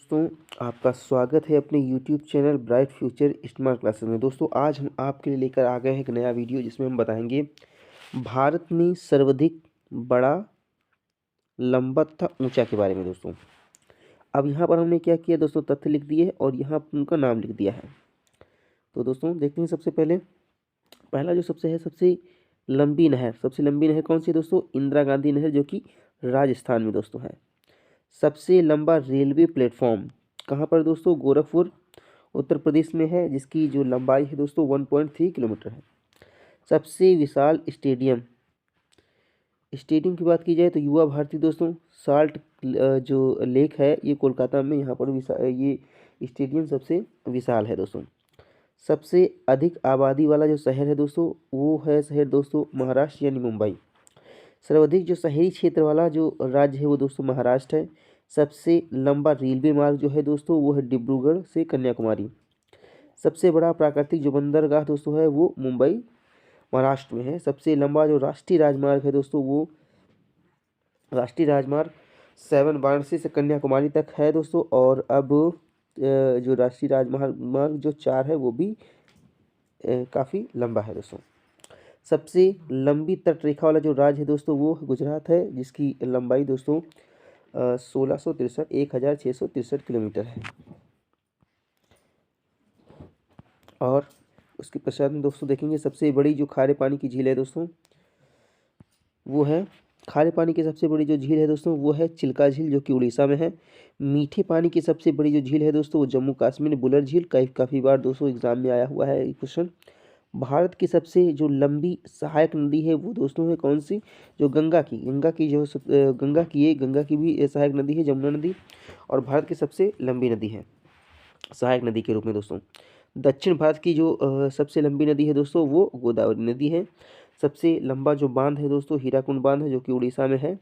दोस्तों, आपका स्वागत है अपने YouTube channel bright future smart classes में। दोस्तों, आज हम आपके लिए लेकर आ गए हैं एक नया वीडियो जिसमें हम बताएंगे भारत में सर्वाधिक बड़ा, लंबा तथा ऊंचा के बारे में। दोस्तों, अब यहाँ पर हमने क्या किया दोस्तों, तथ्य लिख दिए और यहाँ पर उनका नाम लिख दिया है। तो दोस्तों देखते हैं, सबसे पहले पहला जो सबसे लंबी नहर कौन सी है दोस्तों? इंदिरा गांधी नहर, जो कि राजस्थान में दोस्तों है। सबसे लंबा रेलवे प्लेटफॉर्म कहाँ पर दोस्तों? गोरखपुर, उत्तर प्रदेश में है, जिसकी जो लंबाई है दोस्तों 1.3 किलोमीटर है। सबसे विशाल स्टेडियम की बात की जाए तो युवा भारती दोस्तों, साल्ट जो लेक है ये कोलकाता में, यहाँ पर ये स्टेडियम सबसे विशाल है दोस्तों। सबसे अधिक आबादी वाला जो शहर है दोस्तों, वो है शहर दोस्तों महाराष्ट्र यानी मुंबई। सर्वाधिक जो शहरी क्षेत्र वाला जो राज्य है वो दोस्तों महाराष्ट्र है। सबसे लंबा रेलवे मार्ग जो है दोस्तों वो है डिब्रूगढ़ से कन्याकुमारी। सबसे बड़ा प्राकृतिक जो बंदरगाह दोस्तों है वो मुंबई महाराष्ट्र में है। सबसे लंबा जो राष्ट्रीय राजमार्ग है दोस्तों वो राष्ट्रीय राजमार्ग 7 वाराणसी से कन्याकुमारी तक है दोस्तों। और अब जो राष्ट्रीय राजमार्ग जो 4 है वो भी काफ़ी लंबा है दोस्तों। सबसे लंबी तटरेखा वाला जो राज्य है दोस्तों वो गुजरात है, जिसकी लंबाई दोस्तों 1663 किलोमीटर है। और उसके पश्चात में दोस्तों देखेंगे सबसे बड़ी जो खारे पानी की झील है दोस्तों वो है, खारे पानी की सबसे बड़ी जो झील है दोस्तों वो है चिल्का झील, जो कि उड़ीसा में है। मीठे पानी की सबसे बड़ी जो झील है दोस्तों वो जम्मू कश्मीर बुलर झील, काफ़ी बार दोस्तों एग्जाम में आया हुआ है ये क्वेश्चन। भारत की सबसे जो लंबी सहायक नदी है वो दोस्तों है कौन सी? जो गंगा की गंगा की भी सहायक नदी है जमुना नदी, और भारत की सबसे लंबी नदी है सहायक नदी के रूप में दोस्तों। दक्षिण भारत की जो सबसे लंबी नदी है दोस्तों वो गोदावरी नदी है। सबसे लंबा जो बांध है दोस्तों हीराकुंड बांध है, जो कि उड़ीसा में है।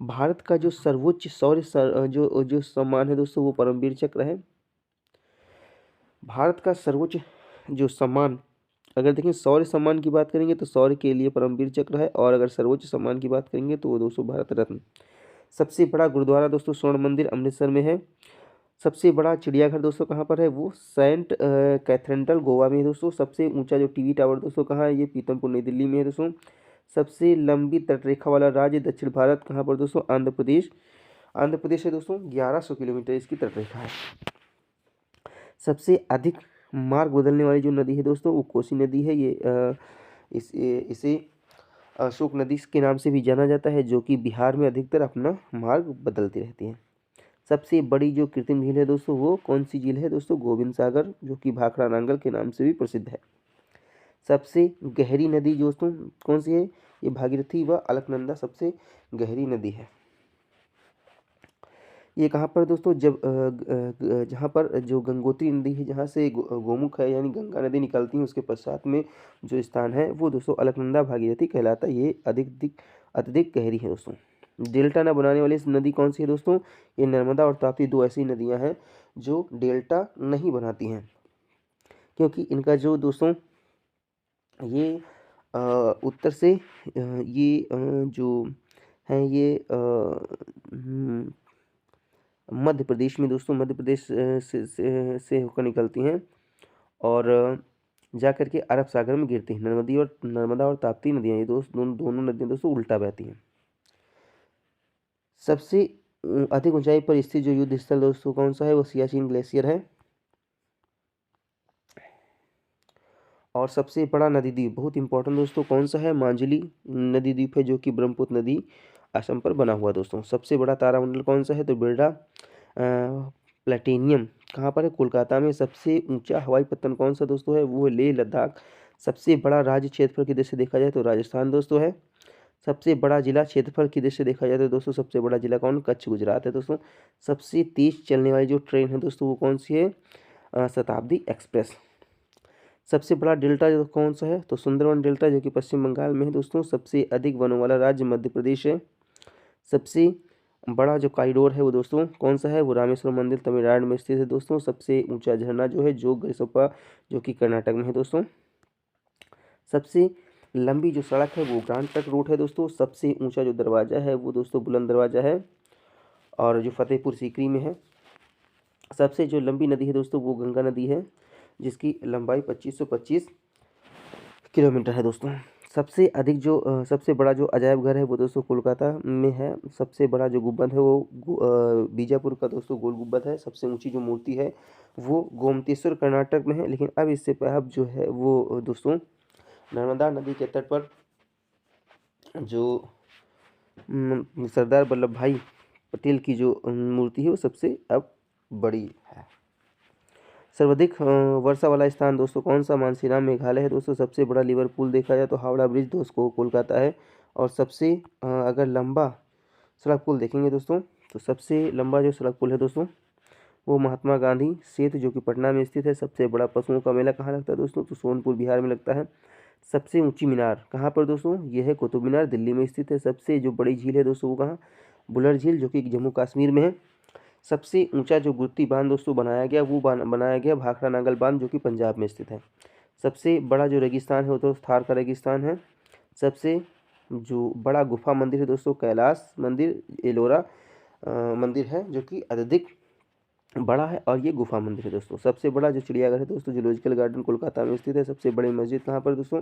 भारत का जो सर्वोच्च जो सम्मान है दोस्तों वो परमवीर चक्र है। भारत का सर्वोच्च जो सम्मान, अगर देखें शौर्य सम्मान की बात करेंगे तो शौर्य के लिए परमवीर चक्र है, और अगर सर्वोच्च सम्मान की बात करेंगे तो वो दोस्तों भारत रत्न। सबसे बड़ा गुरुद्वारा दोस्तों स्वर्ण मंदिर अमृतसर में है। सबसे बड़ा चिड़ियाघर दोस्तों कहाँ पर है? वो सेंट कैथेड्रल गोवा में है दोस्तों। सबसे ऊंचा जो टीवी टावर दोस्तों कहाँ है? ये पीतमपुर नई दिल्ली में है दोस्तों। सबसे लंबी तटरेखा वाला राज्य दक्षिण भारत कहाँ पर दोस्तों? आंध्र प्रदेश है दोस्तों, 1100 किलोमीटर इसकी तटरेखा है। सबसे अधिक मार्ग बदलने वाली जो नदी है दोस्तों वो कोसी नदी है। इसे अशोक नदी के नाम से भी जाना जाता है, जो कि बिहार में अधिकतर अपना मार्ग बदलती रहती है। सबसे बड़ी जो कृत्रिम झील है दोस्तों वो कौन सी झील है दोस्तों? गोविंद सागर, जो कि भाखड़ा नांगल के नाम से भी प्रसिद्ध है। सबसे गहरी नदी दोस्तों कौन सी है? ये भागीरथी व अलकनंदा सबसे गहरी नदी है। ये कहाँ पर दोस्तों? जहाँ पर जो गंगोत्री नदी है, जहाँ से गोमुख है यानी गंगा नदी निकलती है, उसके पश्चात में जो स्थान है वो दोस्तों अलकनंदा भागीरथी कहलाता है। ये अत्यधिक गहरी है दोस्तों। डेल्टा न बनाने वाली नदी कौन सी है दोस्तों? ये नर्मदा और ताप्ती, दो ऐसी नदियाँ हैं जो डेल्टा नहीं बनाती हैं, क्योंकि इनका जो दोस्तों ये उत्तर से ये जो है ये मध्य प्रदेश में दोस्तों, मध्य प्रदेश से होकर निकलती हैं और जा करके अरब सागर में गिरती हैं। नर्मदा और ताप्ती नदियाँ, ये दोनों नदियाँ दोस्तों उल्टा बहती हैं। सबसे अधिक ऊंचाई पर स्थित जो युद्ध स्थल दोस्तों कौन सा है? वो सियाचिन ग्लेशियर है। और सबसे बड़ा नदी द्वीप, बहुत इंपॉर्टेंट दोस्तों, कौन सा है? मांजुली नदी द्वीप है, जो कि ब्रह्मपुत्र नदी असम पर बना हुआ दोस्तों। सबसे बड़ा तारामंडल कौन सा है? तो बिरला प्लेटिनियम कहाँ पर है? कोलकाता में। सबसे ऊंचा हवाई पत्तन कौन सा दोस्तों है? वो है लेह लद्दाख। सबसे बड़ा राज्य क्षेत्रफल की दृष्टि से देखा जाए तो राजस्थान दोस्तों है। सबसे बड़ा जिला क्षेत्रफल की दृष्टि से देखा जाए तो दोस्तों सबसे बड़ा जिला कौन? कच्छ, गुजरात है दोस्तों। सबसे तेज चलने वाली जो ट्रेन है दोस्तों वो कौन सी है? शताब्दी एक्सप्रेस। सबसे बड़ा डेल्टा जो कौन सा है? तो सुंदरवन डेल्टा, जो कि पश्चिम बंगाल में है दोस्तों। सबसे अधिक वनों वाला राज्य मध्य प्रदेश है। सबसे बड़ा जो कॉरिडोर है वो दोस्तों कौन सा है? वो रामेश्वरम मंदिर तमिलनाडु में स्थित है दोस्तों। सबसे ऊंचा झरना जो है जोग गसोपा, जो कि कर्नाटक में है दोस्तों। सबसे लंबी जो सड़क है वो ग्रांड ट्रंक रोड है दोस्तों। सबसे ऊंचा जो दरवाजा है वो दोस्तों बुलंद दरवाजा है, और जो फतेहपुर सीकरी में है। सबसे जो लंबी नदी है दोस्तों वो गंगा नदी है, जिसकी लंबाई 2525 किलोमीटर है दोस्तों। सबसे बड़ा जो अजायब घर है वो दोस्तों कोलकाता में है। सबसे बड़ा जो गुंबद है वो बीजापुर का दोस्तों गोल गुंबद है। सबसे ऊंची जो मूर्ति है वो गोमतेश्वर कर्नाटक में है। लेकिन अब जो है वो दोस्तों नर्मदा नदी के तट पर जो सरदार वल्लभ भाई पटेल की जो मूर्ति है वो सबसे अब बड़ी है। सर्वाधिक वर्षा वाला स्थान दोस्तों कौन सा? मानसीराम मेघालय है दोस्तों। सबसे बड़ा लिवरपूल देखा जाए तो हावड़ा ब्रिज दोस्तों कोलकाता है। और सबसे अगर लंबा सड़क पुल देखेंगे दोस्तों तो सबसे लंबा जो सड़क पुल है दोस्तों वो महात्मा गांधी सेतु जो कि पटना में स्थित है। सबसे बड़ा पशुओं का मेला कहाँ लगता है दोस्तों? तो सोनपुर बिहार में लगता है। सबसे ऊंची मीनार कहाँ पर दोस्तों? यह है कुतुब मीनार, दिल्ली में स्थित है। सबसे जो बड़ी झील है दोस्तों वो कहाँ? बुलर झील जो कि जम्मू कश्मीर में है। सबसे ऊंचा जो गुत्ती बांध दोस्तों बनाया गया वो बनाया गया भाखड़ा नांगल बांध जो कि पंजाब में स्थित है। सबसे बड़ा जो रेगिस्तान है वो तो थार का रेगिस्तान है। सबसे जो बड़ा गुफा मंदिर है दोस्तों कैलाश मंदिर एलोरा मंदिर है जो कि अत्यधिक बड़ा है और ये गुफा मंदिर है दोस्तों। सबसे बड़ा जो चिड़ियाघर है दोस्तों जूलॉजिकल गार्डन कोलकाता में स्थित है। सबसे बड़ी मस्जिद कहाँ पर दोस्तों?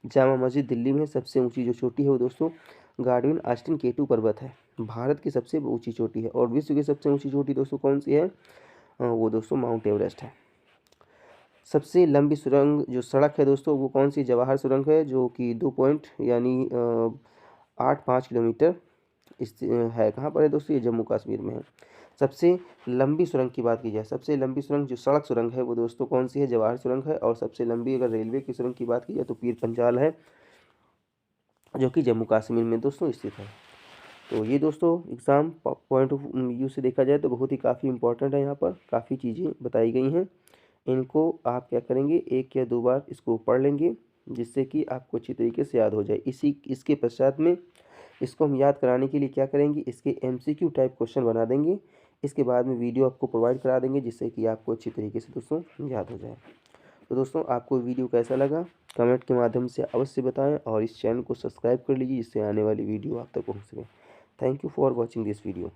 जामा मस्जिद दिल्ली में है। सबसे ऊंची जो चोटी है वो दोस्तों गार्डन आस्टिन केटू पर्वत है, भारत की सबसे ऊंची चोटी है। और विश्व की सबसे ऊंची चोटी दोस्तों कौन सी है? वो दोस्तों माउंट एवरेस्ट है। सबसे लंबी सुरंग जो सड़क है दोस्तों वो कौन सी? जवाहर सुरंग है जो कि 2 पॉइंट यानी 8-5 किलोमीटर है। कहाँ पर है दोस्तों? ये जम्मू कश्मीर में है। सबसे लंबी सुरंग की बात की जाए, सबसे लंबी सुरंग जो सड़क सुरंग है वो दोस्तों कौन सी है? जवाहर सुरंग है। और सबसे लंबी अगर रेलवे की सुरंग की बात की जाए तो पीर पंजाल है जो कि जम्मू कश्मीर में दोस्तों स्थित है। तो ये दोस्तों एग्ज़ाम पॉइंट ऑफ व्यू से देखा जाए तो बहुत ही काफ़ी इंपॉर्टेंट है। यहाँ पर काफ़ी चीज़ें बताई गई हैं। इनको आप क्या करेंगे 1 या 2 बार इसको पढ़ लेंगे जिससे कि आपको अच्छी तरीके से याद हो जाए। इसके पश्चात में इसको हम याद कराने के लिए क्या करेंगे इसके एमसीक्यू टाइप क्वेश्चन बना देंगे। इसके बाद में वीडियो आपको प्रोवाइड करा देंगे जिससे कि आपको अच्छी तरीके से दोस्तों याद हो जाए। तो दोस्तों आपको वीडियो कैसा लगा कमेंट के माध्यम से अवश्य बताएं और इस चैनल को सब्सक्राइब कर लीजिए जिससे आने वाली वीडियो आप तक पहुँच सके। Thank you for watching this video.